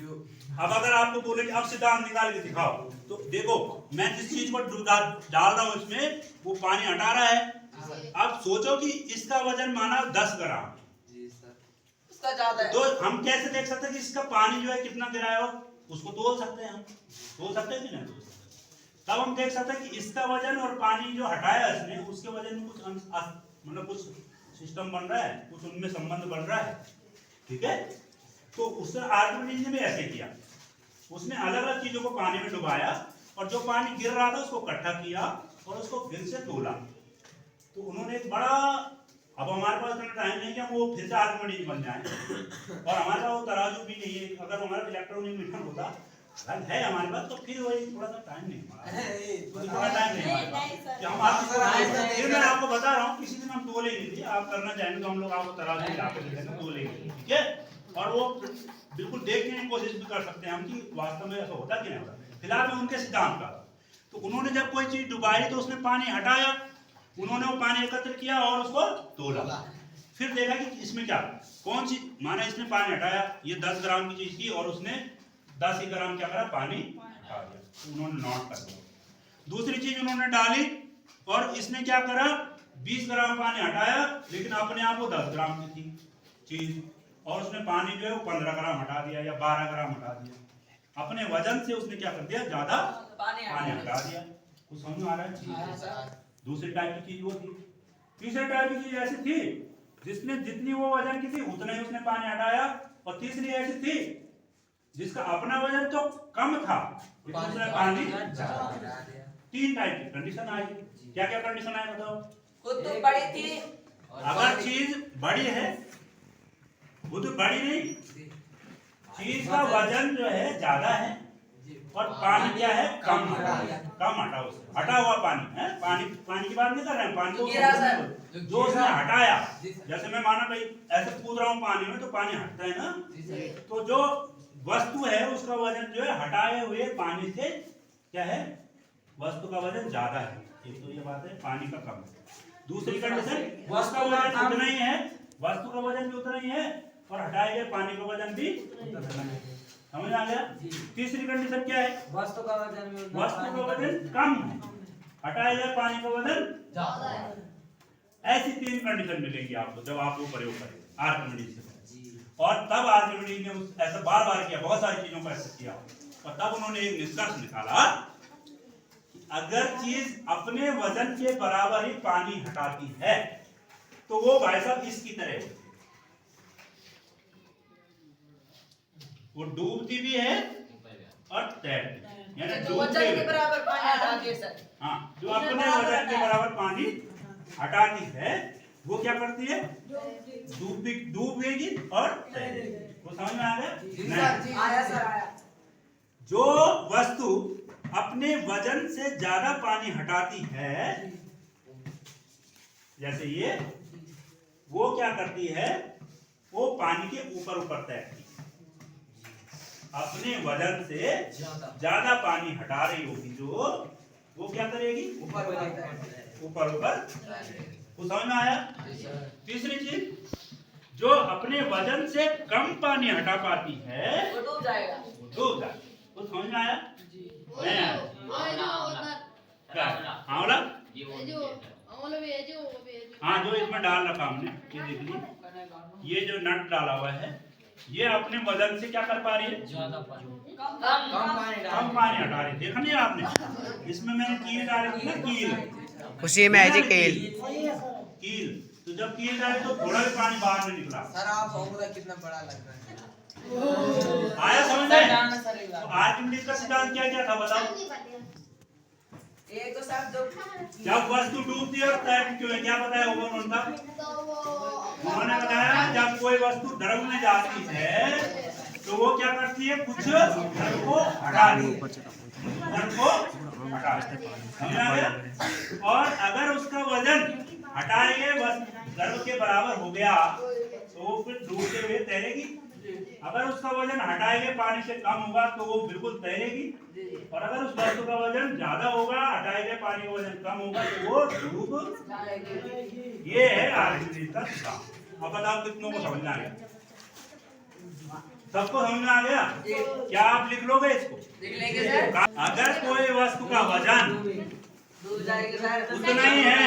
अब अगर आपको बोले कि अब सिद्धांत निकाल के दिखाओ, तो देखो मैं जिस चीज को डाल रहा हूँ इसमें वो पानी हटा रहा है। अब सोचो कि इसका वजन माना 10 ग्राम, उसका ज्यादा है, तो हम कैसे देख सकते हैं कि इसका पानी जो है कितना गिरा है? उसको तोल सकते हैं, हम तोल सकते हैं कि नहीं? तब हम देख सकते हैं कि इसका वजन और पानी जो हटाया इसने उसके वजन में कुछ मतलब कुछ सिस्टम बन रहा है, कुछ उनमें संबंध बन रहा है, ठीक है। तो उसने आर्किमिडीज ने भी ऐसे किया, उसने अलग अलग चीजों को पानी में डुबाया और जो पानी गिर रहा था उसको इकट्ठा किया और उसको फिर से तोला। तो उन्होंने एक बड़ा, अब हमारे पास इतना टाइम नहीं कि हम वो फिर से आर्किमिडीज बन जाए, और हमारे पास वो तराजू भी नहीं है। अगर हमारा इलेक्ट्रॉनिक मीटर होता है हमारे पास, तो फिर वही थोड़ा सा टाइम नहीं हमारा, टाइम नहीं हमारे पास कि हम आपको, मैं आपको बता रहा हूँ किसी दिन हम तोले नहीं थे। आप करना चाहेंगे तो हम लोग आपको तराजू ला के देंगे, तोलेंगे, ठीक है। और वो बिल्कुल देखने की कोशिश भी कर सकते हैं हम कि वास्तव में ऐसा होता कि नहीं होता। फिलहाल में उनके सिद्धांत का, तो उन्होंने जब कोई चीज डुबाई तो उसमें पानी हटाया, उन्होंने वो पानी एकत्र किया और उसको तोला, फिर देखा कि इसमें क्या कौन सी, माना इसने पानी हटाया, ये 10 ग्राम की चीज थी और उसने 10 ही ग्राम क्या करा, पानी हटा दिया, उन्होंने नोट कर दिया। दूसरी चीज उन्होंने डाली और इसने क्या करा, 20 ग्राम पानी हटाया, लेकिन अपने आप वो 10 ग्राम की थी चीज, और उसने पानी जो है वो 15 ग्राम हटा दिया या 12 ग्राम हटा दिया। अपने वजन से उसने क्या कर दिया, ज्यादा पानी हटा दिया। कुछ समझ में आ रहा है? दूसरी टाइप की चीज वो थी। तीसरी टाइप की चीज ऐसी थी जिसने जितनी वो वजन की थी उतना ही उसने पानी हटाया, और तीसरी ऐसी थी जिसका अपना वजन तो कम था लेकिन उसने पानी ज्यादा हटा दिया। 3 टाइप की कंडीशन आई। क्या क्या कंडीशन आई बताओ? खुद तो बड़ी थी, अगर चीज बड़ी है, वो तो बड़ी नहीं, चीज का वजन जो है ज्यादा है और पानी क्या है, कम हटा, उससे हटा हुआ पानी है। पानी की बात नहीं कर रहे हैं, पानी को जो उसने हटाया, जैसे मैं माना भाई ऐसे कूद रहा हूँ पानी में तो पानी हटता है ना, तो जो वस्तु है उसका वजन जो है हटाए हुए पानी से क्या है, वस्तु का वजन ज्यादा है। एक तो ये बात है, पानी का कम है। दूसरी कंडीशन, वस्तु का वजन उतना ही है, वस्तु का वजन भी उतना ही है और हटाए गए पानी का वजन भी उतना ही है। समझ आ गया? तीसरी कंडीशन क्या है, वस्तु का वजन कम है, हटाए गए पानी का वजन ज्यादा है। ऐसी 3 कंडीशन मिलेंगी आपको जब आप वो प्रयोग करेंगे आर्किमिडीज से। और तब आर्किमिडीज ने ऐसा बार बार किया, बहुत सारी चीजों का ऐसा किया, और तब उन्होंने एक निष्कर्ष निकाला कि अगर चीज अपने वजन के बराबर ही पानी हटाती है तो वो भाई साहब इसकी तरह होती है, वो डूबती भी है और तैरती, यानी जो वजन के बराबर पानी हटाती है सर। हाँ, जो अपने वजन के बराबर पानी हटाती है वो क्या करती है, डूबेगी और तैरेगी। वो समझ में आ गया? आया सर, आया। जो वस्तु अपने वजन से ज्यादा पानी हटाती है, जैसे ये, वो क्या करती है, वो पानी के ऊपर ऊपर तैरती है। अपने वजन से ज्यादा पानी हटा रही होगी जो, वो क्या करेगी, ऊपर ऊपर। वो समझ में आया? तीसरी चीज, जो अपने वजन से कम पानी हटा पाती है वो डूब जाएगा, डूब जाए। वो समझ में आया? हाँ, जो इसमें डाल रखा हमने, ये देख लीजिए, ये जो नट डाला हुआ है ये अपने वजन से क्या कर पा रही है, कम पानी हटा रही है। देखा नहीं आपने, इसमें मैंने कील डाली थी ना, कील, उसी में है जी कील। कील, तो जब कील डाली तो थोड़ा भी पानी बाहर नहीं निकला। सर आप होगा कितना बड़ा लग रहा है। आया समझ में? तो आर्किमिडीज का सिद्धांत क्या क्या था बताओ? एक तो सर जब वस्तु डूबती है और तैरती क्यों है, क्या बताया होगा उन्होंने? उन्होंने बताया जब कोई वस्तु द्रव में जाती है तो वो क्या करती है, कुछ द्रव को हटा देती है, और अगर उसका वजन हटाए गए द्रव के बराबर हो गया तो वो फिर डूबते हुए तैरेगी। अगर उसका वजन हटाए गए पानी से कम होगा तो वो बिल्कुल तैरेगी, और अगर उस वस्तु का वजन ज्यादा होगा, हटाए गए पानी का वजन कम होगा तो वो डूब जाएगी। ये है आर्किमिडीज का सिद्धांत। अब बताओ कितनों को समझ में आ गया? सबको समझ में आ गया? क्या आप लिख लोगे इसको? लिख लेंगे सर। अगर कोई वस्तु का वजन डूब जाएगी सर। उतना ही है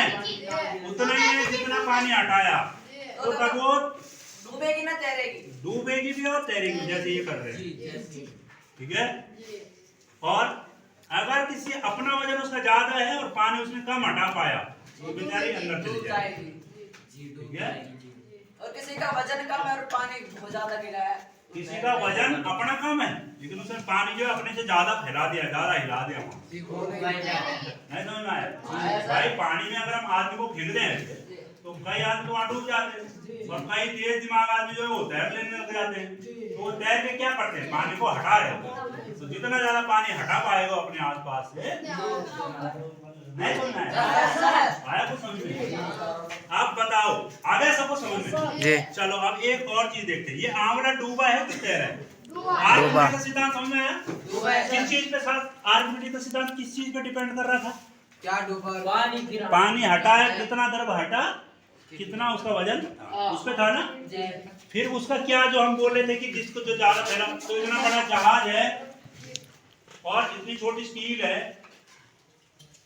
जितना पानी हटाया, तो तब वो डूबेगी ना तैरेगी? डूबेगी भी और तैरेगी भी, जैसे ये कर रहे हैं। ठीक है। और अगर किसी अपना वजन उसका ज्यादा है और पानी उसने कम हटा पाया, तो बेचारी अंदर चली डूब जाएगी। जाएगी। ठीक है। और किसी का वजन कम है और पानी बहुत ज्यादा गिरा है, किसी का वजन अपना कम है लेकिन उसने पानी जो है अपने से ज्यादा फैला दिया, ज्यादा हिला दिया। नहीं समझ में आया? भाई पानी में अगर हम आदमी को फेंक दें तो कई आदमी तो वहां डूब जाते हैं और कई तेज दिमाग आदमी जो है वो तैर लेने लग जाते हैं। तो वो तैर के क्या करते हैं? पानी को हटा रहे हैं। तो जितना ज्यादा पानी हटा पाएगा अपने आसपास से, नहीं समझ में आया कुछ समझ में? आप बताओ, आ गया सबको समझ में? चलो अब एक और चीज देखते हैं। ये आंवला डूबा है कि तैरा है? आर्किमिडीज का सिद्धांत समझ में आया? किस चीज पे साथ आर्किमिडीज का सिद्धांत किस चीज पे डिपेंड कर रहा था? क्या डूबा? पानी हटाया, कितना द्रव हटा, कितना उसका वजन उस पे था ना। फिर उसका क्या जो हम बोल रहे थे कि जिसको जो ज्यादा फैला, तो इतना बड़ा जहाज है और इतनी छोटी स्टील है,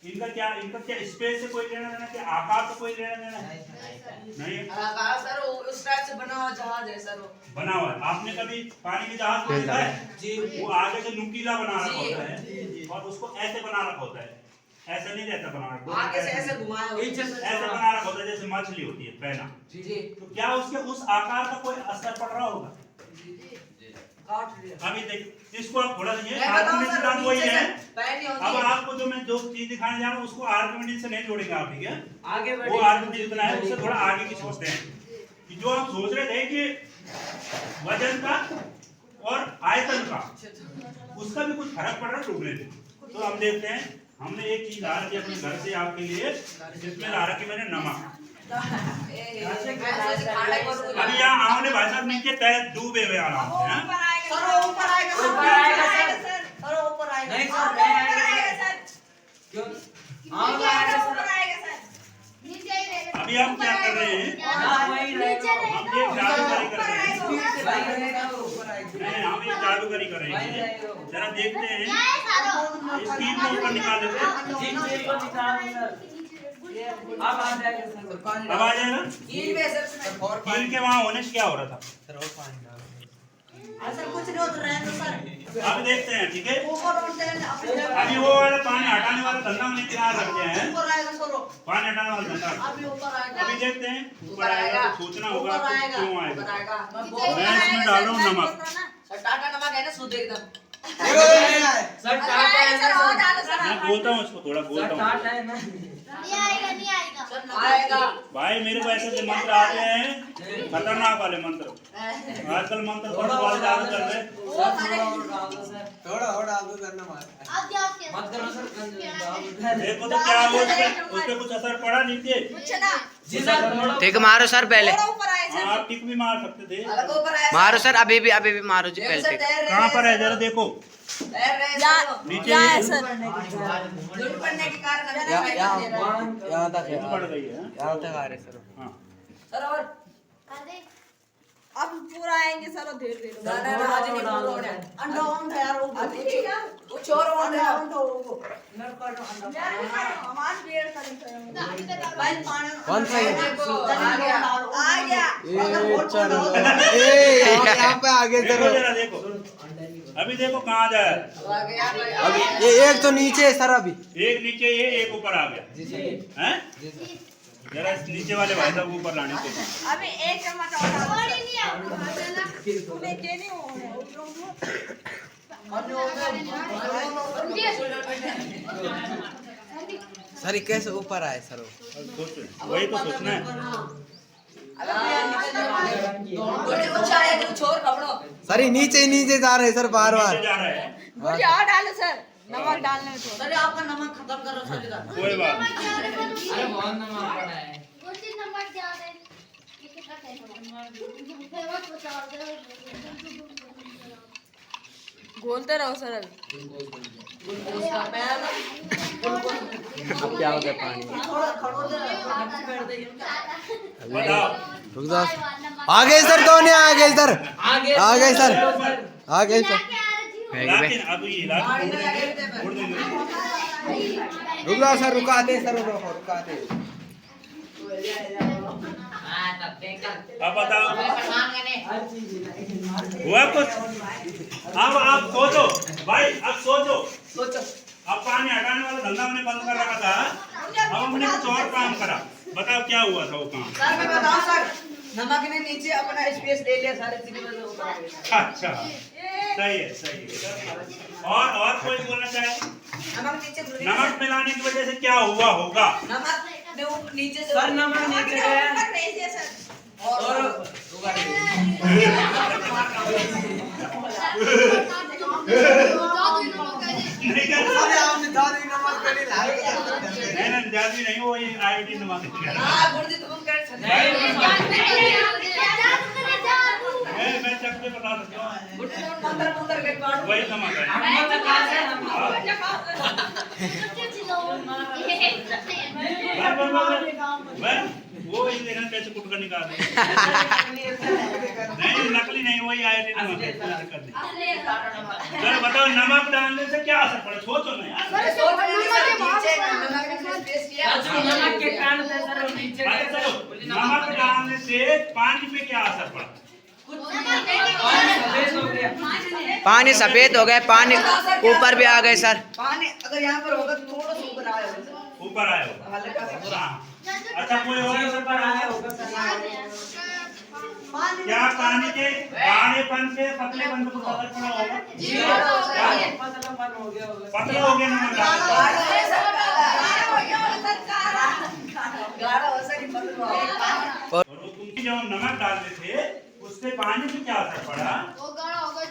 इनका क्या स्पेस से कोई लेना देना, क्या आकार से कोई लेना देना है? नहीं। सर उस टाइप से बना हुआ जहाज है सर। वो बना हुआ है। आपने कभी पानी के जहाज को देखा है? वो आगे से नुकीला बना रखा होता है और उसको ऐसे बना रखा होता है, ऐसा नहीं रहता बना रखा, आगे से ऐसे घुमाया ऐसे बना रखा होता है जैसे मछली होती है पैना। तो क्या उसके उस आकार का कोई असर पड़ रहा होगा? अभी देख, इसको आप थोड़ा ये आर्किमिडीज सिद्धांत वही है। अब आपको जो चीज दिखाने जा रहा हूँ उसको आर्किमिडीज से नहीं जोड़ेंगे आप, ठीक है? आगे वो आर्किमिडीज इतना है, उससे थोड़ा आगे की सोचते हैं कि जो हम सोच रहे थे कि वजन का और आयतन का, उसका भी कुछ फर्क पड़ रहा है डूबने से। तो हम देखते हैं, हमने एक चीज ला रखी अपने घर से आपके लिए, जिसमें ला रखी मैंने नमक। अभी यहाँ आंवले भाई साहब नीचे तय डूबे हुए आराम से हैं? अभी हम क्या कर रहे हैं? हम एक जादूगरी कर रहे हैं। नहीं, हम एक जादूगरी कर रहे हैं। जरा देखते हैं, इस कील को ऊपर निकाल लेते हैं। अब आ जाएगा। कील के वहाँ होने से क्या हो रहा था? कुछ नहीं होता, रहने दो सर। अब देखते हैं, ठीक है? ऊपर अभी वो वाला पानी हटाने वाला धंधा हमने तैयार रखते हैं। आएगा सर, पानी हटाने वाला धंधा अभी ऊपर आएगा। अभी देखते हैं ऊपर आएगा तो सोचना होगा ऊपर कि आएगा। क्यों आएगा। मैं मैं इसमें डाल रहा हूँ नमक। टाटा नमक है ना, शुद्ध एकदम। मैं बोलता हूँ इसको, थोड़ा बोलता हूँ। आएगा। भाई मेरे को ऐसे मंत्र आ रहे हैं, खतरनाक वाले मंत्र। आजकल मंत्र पढ़ने वाले ज्यादा चल रहे हैं। थोड़ा और आलू करना मार। देखो तो क्या वो उस पे कुछ असर पड़ा नीचे? ठीक है, मारो सर पहले। हाँ, आप टिक भी मार सकते थे। अलग ऊपर आया मारो सर, अभी भी मारो जी पहले। कहाँ पर है जरा देखो? नीचे दूर पड़ने के कारण यहाँ तक है, पड़ गई है। यहाँ तक आ रहे सर। हाँ। सर और अब पूरा आएंगे सर, धीरे धीरे। ना आज नहीं पूरा होना है। अंडा ऑन है यार, वो चोर होना है। कौन सा है? आ गया। चलो यहाँ पे आगे देखो सर। जरा देखो, अभी देखो कहाँ जाए। अभी ये एक तो नीचे है सर, अभी एक नीचे ये, एक ऊपर आ गया हैं? जरा इस नीचे वाले भाई साहब ऊपर लाने को। अभी एक चम्मच और सर ये कैसे ऊपर आए सर? वही तो सोचना है। छोर खबड़ो। सर ये नीचे जा रहे हैं सर, बार नीचे बार। जा रहा है। मुझे और डालो सर, नमक डालने में थोड़ा। सर आपका नमक खत्म कर रहा सर इधर। कोई बात नहीं। अरे बहुत नमक पड़ा है। घोलते रहो सर। अभी अब क्या होता है पानी? थोड़ा खड़ो दे। बताओ। रुक जाओ। आ गए सर, दोनों आ गए सर, आगे आ गए सर, आ गए सर। लेकिन अब ये छोड़ देंगे। रुक जाओ सर, रुकाते सर, रुकाते। अब बताओ हुआ कुछ? अब आप सोचो भाई, अब सोचो। अब पानी हटाने वाला धंधा हमने बंद कर रखा था, अब हमने कुछ और काम करा। बताओ क्या हुआ था वो काम? सर मैं बताऊं सर, नमक ने नीचे अपना स्पेस ले लिया सारे चीजें में ऊपर आ गया। अच्छा सही है, सही है। और कोई बोलना चाहे? नमक नीचे घुल गया। नमक मिलाने की वजह से क्या हुआ होगा? नमक ने वो नीचे से सर नमक नीचे गया और नहीं क्या? आपने दादी नमक करी लाए। नहीं जाती नहीं, वो ये आयोडीन नमक है। हां गुरुजी तुम कर सकते मैं चक पे बता सकता हूँ, गुरुजी तुम मंत्र के काट वही नमक है। वो ही देखना कैसे कुट कर निकाल नहीं, नकली नहीं, वही आयोडीन नमक है। चलो बताओ, नमक डालने से क्या असर पड़ा? सोचो ना यार। नमक के कारण से सर वो नीचे अरे चलो, नमक डालने से पानी पे क्या असर पड़ा? सफेद हो गया। पानी सफेद हो गए, पानी ऊपर भी आ गए सर। पानी अगर यहाँ पर होगा तो थोड़ा सा ऊपर आया होगा ऊपर आया होगा। हल्का सा। हाँ। अच्छा कोई और असर पड़ा है? क्या पानी के गाढ़ेपन से पतलेपन को असर पड़ा होगा? पतलापन हो गया होगा। पतला हो गया नमक डालने गाढ़ा हो सके पतला हो। और वो तुमकी जब हम नमक डालते थे उससे पानी पे क्या असर पड़ा?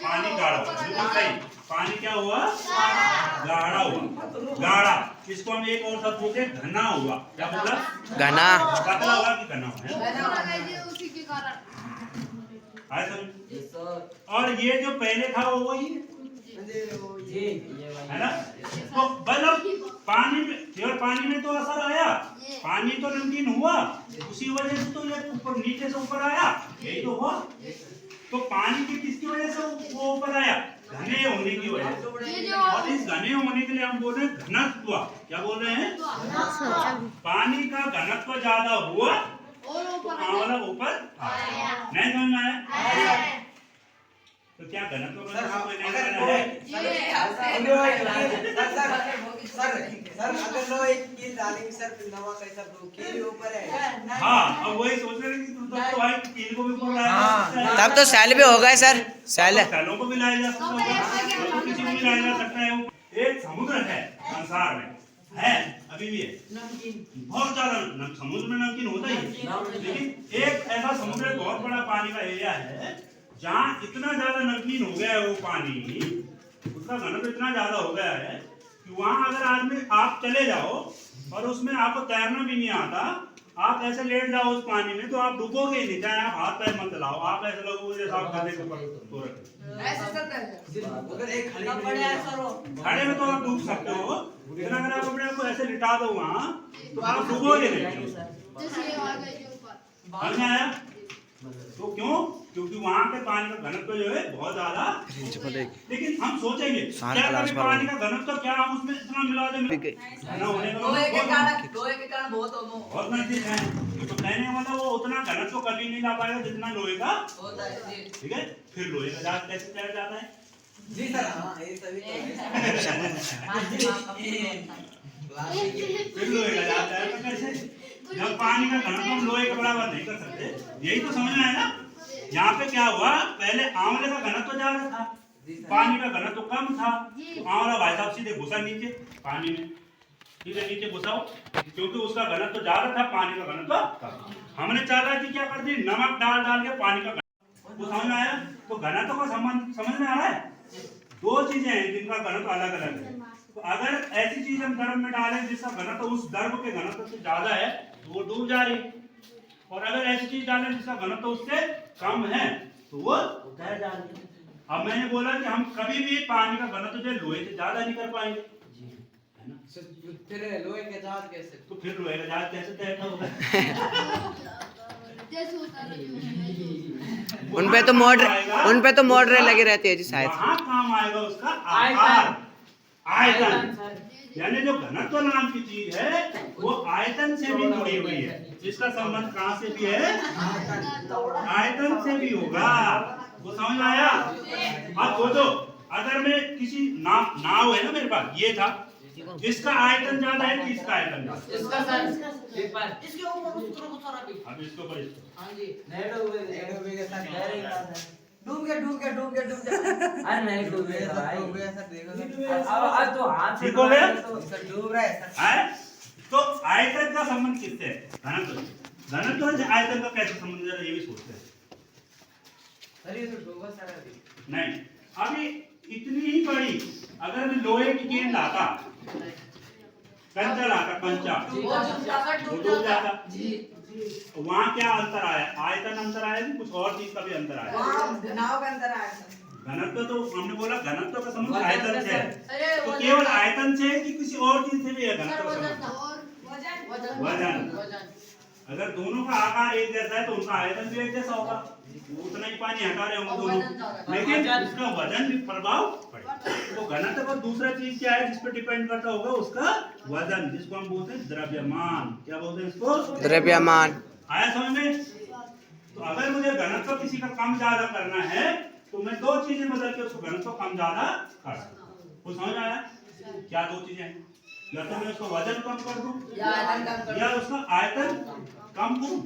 पानी गाढ़ा हुआ। बिल्कुल सही। पानी क्या हुआ? गाढ़ा हुआ। गाढ़ा, इसको हम एक और शब्द बोलते हैं घना हुआ। क्या बोला? घना। पतला हुआ कि घना हुआ है? आया समझ? और ये जो पहले था वो वही है, है ना? तो मतलब पानी में, केवल पानी में तो असर आया, पानी तो नमकीन हुआ, उसी वजह से तो ये ऊपर नीचे से ऊपर आया, यही तो हुआ। तो पानी की किसकी वजह से वो ऊपर आया? घने होने की वजह से। और इस घने होने के लिए हम बोल रहे हैं घनत्व। क्या बोल रहे हैं? पानी का घनत्व ज्यादा हुआ तो आंवला ऊपर आया। नहीं समझ में आया? तो क्या घनत्व का कोई लेना देना है? सर अगर लो एक कील डालेंगे सर, नमक ऐसा दो कील ऊपर है। हाँ, अब वही सोच रहे हैं कि तुम तो भाई कील को भी ऊपर लाया जा सकता है। तब तो सैल भी हो गए सर, सैल। सैलों को भी लाया जा सकता है, तो किसी को भी लाया जा सकता है। एक समुद्र है संसार में, है अभी भी है, बहुत ज्यादा समुद्र में नमकीन होता ही है। लेकिन एक ऐसा समुद्र बहुत बड़ा पानी का एरिया है जहाँ इतना ज्यादा नमकीन हो गया है वो पानी, उसका घनत्व इतना ज्यादा हो गया है कि वहाँ अगर आदमी आप चले जाओ और उसमें आपको तैरना भी नहीं आता, आप ऐसे लेट जाओ उस पानी में तो आप डूबोगे नहीं, चाहे आप हाथ पैर मत चलाओ, आप ऐसे लोगोगे जैसे आप गधे के ऊपर तो रखे। ऐसे चलता है अगर एक खड़ी खड़े में तो आप डूब सकते हो, लेकिन अगर आप अपने आप को ऐसे लिटा दो वहाँ तो आप डूबोगे नहीं। समझ में आया? तो क्यों? क्योंकि वहाँ पे पानी का घनत्व जो है बहुत ज्यादा। लेकिन हम सोचेंगे क्या कभी पानी का घनत्व क्या हम उसमें इतना मिला दे, घना होने का लोहे के कारण बहुत नजदीक है। तो कहने का मतलब वो उतना घनत्व कभी नहीं ला पाएगा जितना लोहे का होता है जी। ठीक है। फिर लोहे का जहाज कैसे तैर जाता है? जी सर, हाँ ये सभी तो फिर लोहे का जहाज तैरता कैसे? जब पानी का घनत्व हम लोहे के बराबर नहीं कर सकते। यही तो समझ में आया ना? यहाँ पे क्या हुआ, पहले आंवले का घनत्व ज्यादा था, पानी का घनत्व कम था, तो आंवला भाई साहब सीधे घुसा नीचे पानी में, ठीक है, नीचे घुसाओ, क्योंकि उसका घनत्व ज्यादा था, पानी का घनत्व कम। हमने चाहा कि क्या कर दी, नमक डाल डाल के पानी का घनत्व, वो समझ में आया? तो घनत्व का संबंध समझ में आ रहा है? दो चीजें हैं जिनका घनत्व अलग अलग है। तो अगर ऐसी चीज हम द्रव में डालें जिसका घनत्व उस द्रव के घनत्व से ज्यादा है तो वो डूब जा रही है, और अगर ऐसी चीज डालें जिसका घनत्व उससे कम है तो वो तैर जा रही है। अब मैंने बोला कि हम कभी भी पानी का घनत्व जो लोहे से ज्यादा नहीं कर पाएंगे, है ना? फिर लोहे के जहाज कैसे? तो फिर लोहे का जहाज कैसे तैरता होगा? उन पे तो मोटरें लगी रहती है जी शायद। वहाँ काम आएगा उसका आयतन। आकार, आयतन। सर यानी जो घनत्व नाम की चीज है वो आयतन से भी जुड़ी हुई है। इसका संबंध कहाँ से भी है? आयतन से भी होगा। वो समझ में आया? अब सोचो, अगर मैं किसी नाव है ना मेरे पास, ये था, इसका आयतन ज्यादा है कि इसका आयतन ज्यादा? इसका सर पेपर इसके ऊपर उसको सारा भी। अब इसके ऊपर इसको हाँ जी। नहीं डूबेगा सर। डूब गया। अरे नहीं डूबेगा भाई। डूब गया सर, देखो अब तो हाथ से ठीक हो गया? सर डूब रहा है सर। है? तो आयतन का संबंध किससे है? घनत्व से। घनत्व से आयतन का कैसे संबंध है, ये भी सोचते हैं। सर ये तो डूबा सर अभी। नहीं, अभी इतनी ही बड़ी अगर मैं लोहे की गेंद लाता, कंचा लाता, कंचा, वो डूब जाता। वहाँ क्या अंतर आया? आयतन अंतर आया कि कुछ और चीज का भी अंतर आया? वहाँ नाव के अंदर आया था। घनत्व तो हमने बोला घनत्व का संबंध आयतन से है। तो केवल आयतन से है कि किसी और चीज से भी है घनत्व का संबंध? वजन। अगर दोनों का आकार एक जैसा है तो उनका आयतन भी एक जैसा होगा, उतना ही पानी हटा रहे होंगे दोनों, लेकिन उसका वजन भी प्रभाव पड़ेगा। तो घनत्व पर दूसरा चीज क्या है जिस पर डिपेंड करता होगा? उसका वजन, जिसको हम बोलते हैं द्रव्यमान। क्या बोलते हैं इसको? द्रव्यमान। आया समझ में? तो अगर मुझे घनत्व किसी का कम ज्यादा करना है तो मैं दो चीजें बदल के उसको घनत्व कम ज्यादा कर सकता हूँ। कुछ समझ आया? क्या दो चीजें हैं? या तो मैं उसका वजन कम कर दूं या उसका आयतन कम करूं।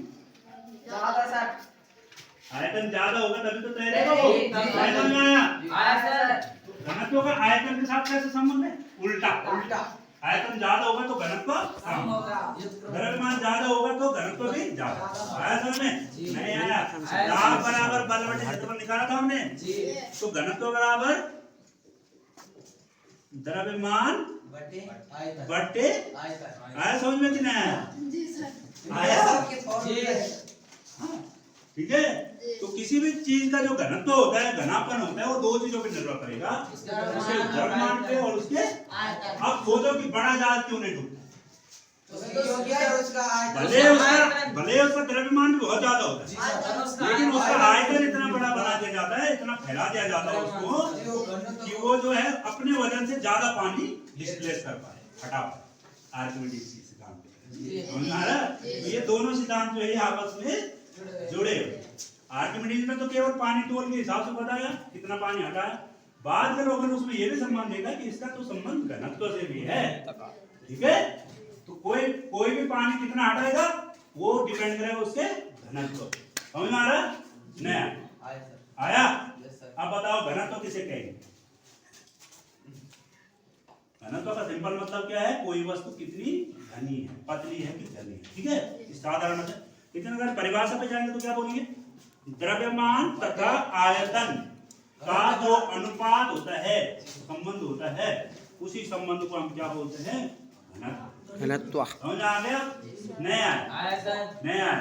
ज्यादा सर। आयतन ज्यादा होगा तभी तो तैरेगा वो। आयतन में आया? आया सर। घनत्व का आयतन के साथ कैसे संबंध है? उल्टा। उल्टा। आयतन ज्यादा होगा तो घनत्व कम होगा, द्रव्यमान ज्यादा होगा तो घनत्व भी ज्यादा। आया समझ में? नहीं आया? लाभ बराबर बल बटे क्षेत्रफल निकाला था हमने, तो घनत्व बराबर द्रव्यमान बटे आयतन। आया समझ में कि नहीं आया? आया? हाँ, ठीक है। तो किसी भी चीज का जो घनत्व होता है, घनापन होता है, वो दो चीजों पर निर्भर करेगा, उसके द्रव्यमान पे और उसके। अब सोचो कि बड़ा जहाज क्यों नहीं डूबता? भले उसका द्रव्यमान भी बहुत ज्यादा होता है, लेकिन उसका आयतन इतना बड़ा बना दिया जाता है, इतना फैला दिया जाता है उसको कि वो जो है अपने वजन से ज्यादा पानी डिस्प्लेस कर पाए, हटा पाए। आर्किमिडीज की सिद्धांत समझ में आ रहा है? ये दोनों सिद्धांत जो है आपस में जुड़े हुए। आर्किमिडीज में तो केवल पानी तोल के हिसाब से बताया कितना पानी हटाया। बाद के लोगों ने उसमें ये भी संबंध देखा कि इसका तो संबंध घनत्व से भी है। ठीक है, तो कोई भी पानी कितना हटाएगा वो डिपेंड करेगा उसके घनत्व। समझ में आ रहा है? नहीं आया? अब बताओ घनत्व किसे कहेंगे? घनत्व का सिंपल मतलब क्या है? कोई वस्तु कितनी घनी है, पतली है कि घनी है। ठीक है, साधारण है। लेकिन अगर परिभाषा पे जाएंगे तो क्या बोलेंगे? द्रव्यमान तथा आयतन का जो अनुपात होता है, संबंध होता है, उसी संबंध को हम क्या बोलते हैं? घनत्व। समझ आ गया? नहीं आया? आया सर। नहीं आया?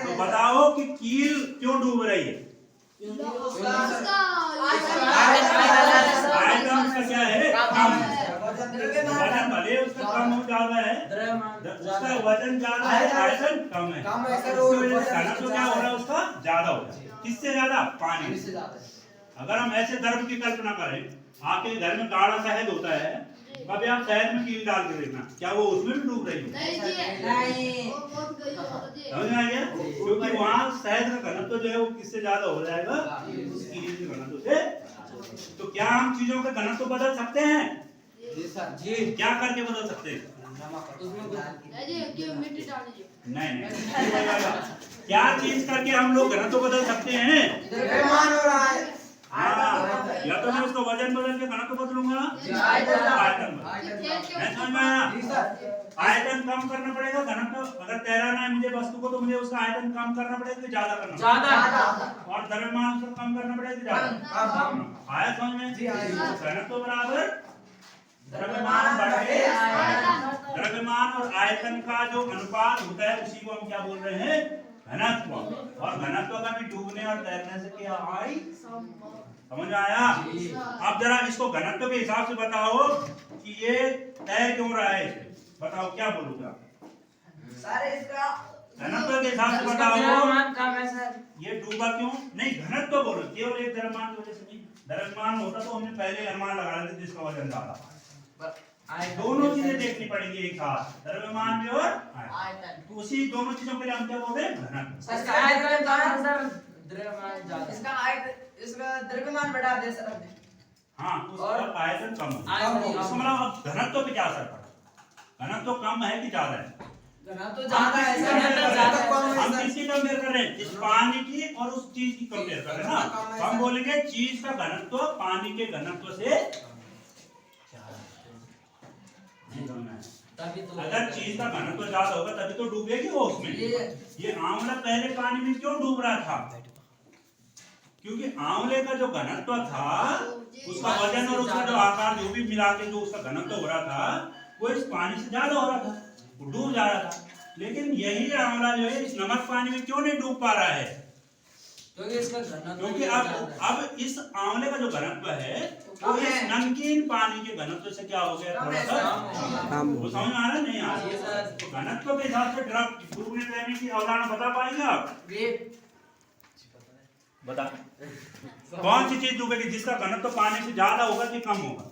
तो बताओ कि कील क्यों डूब रही है? आयतन उसका क्या है? कम है। वजन भले उसका कम हो ज्यादा है, उसका वजन ज्यादा है, आयतन कम है। उसकी वजह से घनत्व क्या हो रहा है? उसका ज्यादा हो रहा है। किससे ज्यादा? पानी से। अगर हम ऐसे द्रव्य की कल्पना करें, आपके घर में गाढ़ा शहद होता है, कभी आप शहद में कील डाल के देखना, क्या वो उसमें भी डूब रही है? समझ में आ गया? क्योंकि वहाँ शहद का घनत्व जो है वो किससे ज्यादा हो जाएगा? उस कील के घनत्व से। तो क्या हम चीजों का घनत्व बदल सकते हैं? जी क्या करके बदल सकते हैं? नहीं, क्या चीज करके हम लोग घनत्व बदल सकते हैं? द्रव्यमान हो रहा है। हाँ, या तो मैं उसका वजन बदल के घनत्व बदलूंगा, आयतन समझ में आया? आयतन कम करना पड़ेगा, घनत्व अगर तैराना है मुझे वस्तु को तो मुझे उसका आयतन कम करना पड़ेगा कि ज्यादा करना पड़ेगा? और द्रव्यमान उसका कम करना पड़ेगा कि ज्यादा? आया समझ में? घनत्व बराबर द्रव्यमान बटे द्रव्यमान और आयतन का जो अनुपात होता है उसी को हम क्या बोल रहे हैं? घनत्व। और घनत्व का भी डूबने और तैरने से क्या समझ में आया? अब जरा इसको घनत्व के हिसाब से बताओ कि ये तैर क्यों रहा है इसे? बताओ क्या बोलोगे आप? सर इसका घनत्व के हिसाब से बताओ द्रव्यमान कम है सर। ये डूबा क्यों? नहीं, घनत्व बोलो, केवल एक द्रव्यमान की वजह से नहीं। द्रव्यमान होता तो हमने पहले अनुमान लगा लेते जिसका वजन ज्यादा। दोनों चीजें देखनी पड़ेगी एक साथ, द्रव्यमान भी और आयतन। तो उसी दोनों चीजों के लिए हम क्या बोलते हैं? घनत्व। इसका आयतन कम है सर, द्रव्यमान ज्यादा। इसका द्रव्यमान बढ़ा दे सर हमने। हाँ, उसका आयतन कम है। आयतन इसका मतलब अब घनत्व पे क्या असर पड़ा? घनत्व कम है कि ज्यादा है? तो ज्यादा है सर। हम किसकी कंपेयर कर रहे हैं? इस पानी की और उस चीज की कंपेयर कर रहे हैं ना। हम बोलेंगे चीज का घनत्व पानी के घनत्व से तभी तो अगर चीज का घनत्व ज्यादा होगा तभी तो डूबेगी वो उसमें। ये आंवला पहले पानी में क्यों डूब रहा था? क्योंकि आंवले का जो घनत्व था, उसका वजन और उसका जो आकार जो भी मिला के जो उसका घनत्व हो रहा था, वो इस पानी से ज्यादा हो रहा था, वो डूब जा रहा था। लेकिन यही आंवला जो है इस नमक पानी में क्यों नहीं डूब पा रहा है? क्योंकि इसका घनत्व क्योंकि अब इस आंवले का जो घनत्व है वो इस नमकीन पानी के घनत्व से क्या हो गया? थोड़ा सा वो समझ में आ रहा नहीं आ रहा? तो घनत्व के हिसाब से डूबने तैरने की अवधारणा बता पाएंगे आप? बता कौन सी चीज डूबेगी जिसका घनत्व पानी से ज्यादा होगा कि कम होगा?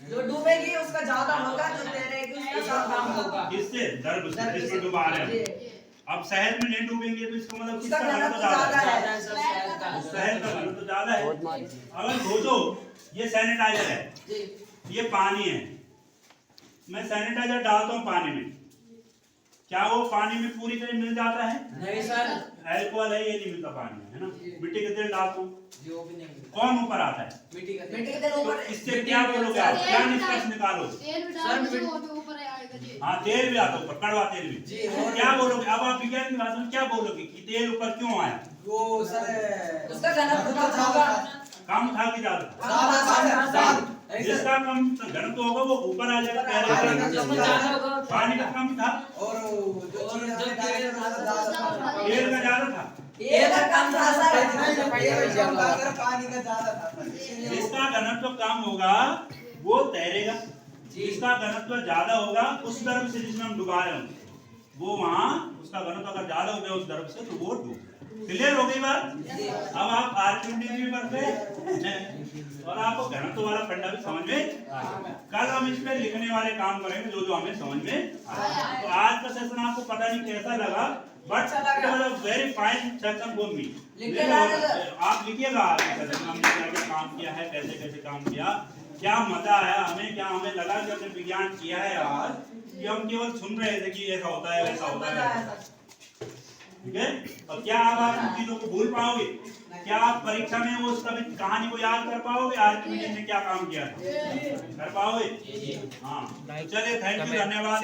जो डूबेगी उसका ज्यादा होगा, जो तैरेगी उसका कम होगा। किससे? द्रव से, जिसमें डुबा रहे हैं। अब शहद में नहीं डूबेंगे तो इसका मतलब उसका किसका घनत्व घनत्व ज्यादा है? ज्यादा है। शहद का घनत्व ज्यादा है। अगर सोचो ये सैनिटाइजर है, ये पानी है, मैं सैनिटाइजर डालता हूँ पानी में, क्या वो पानी में पूरी तरह मिल जाता है? नहीं सर, अल्कोहल है, ये नहीं मिलता पानी में, है ना? मिट्टी के तेल डालता हूँ, जो भी नहीं मिलता। कौन ऊपर आता है? मिट्टी का मिट्टी के तेल। तेल तो ऊपर। इससे क्या बोलोगे आप? क्या निष्कर्ष निकालो? हाँ, तेल भी आता ऊपर, कड़वा तेल भी। जी, तो क्या बोलोगे अब आप विज्ञान की भाषा में क्या बोलोगे कि तेल ऊपर क्यों आया? वो सर उसका घनत्व कम होगा। कम था कि ज्यादा? जिसका कम घनत्व होगा वो ऊपर आ जाएगा, पानी का कम था, और जो चीज हमें डाली वो ज्यादा था। तेल का ज्यादा था। ये का कम था सर। अगर पानी का ज्यादा था, जिसका घनत्व कम होगा वो तैरेगा, जिसका घनत्व ज्यादा होगा उस तरफ से जिसमें हम डुबा रहे होंगे वो वहां उसका घनत्व अगर ज्यादा हो गया उस तरफ से तो वो डूब। क्लियर हो गई बात? अब आप आर्किमिडीज भी पढ़ते हैं और आपको घनत्व वाला फंडा भी समझ में आ गया। कल हम इस पे लिखने वाले काम करेंगे जो जो हमें समझ में आया। तो आज का सेशन आपको पता नहीं कैसा लगा, but very fine session for me. आप लिखिएगा हमने क्या क्या काम किया है, कैसे कैसे काम किया, क्या मजा आया हमें, क्या हमें लगा कि हमने विज्ञान किया है आज कि हम केवल सुन रहे थे कि ऐसा होता है वैसा होता है। ठीक है? और क्या आप उन चीजों को भूल पाओगे? क्या आप परीक्षा में वो कभी कहानी को याद कर पाओगे? आर्किमिडीज ने क्या काम किया कर पाओगे? हाँ, चलिए, थैंक यू, धन्यवाद।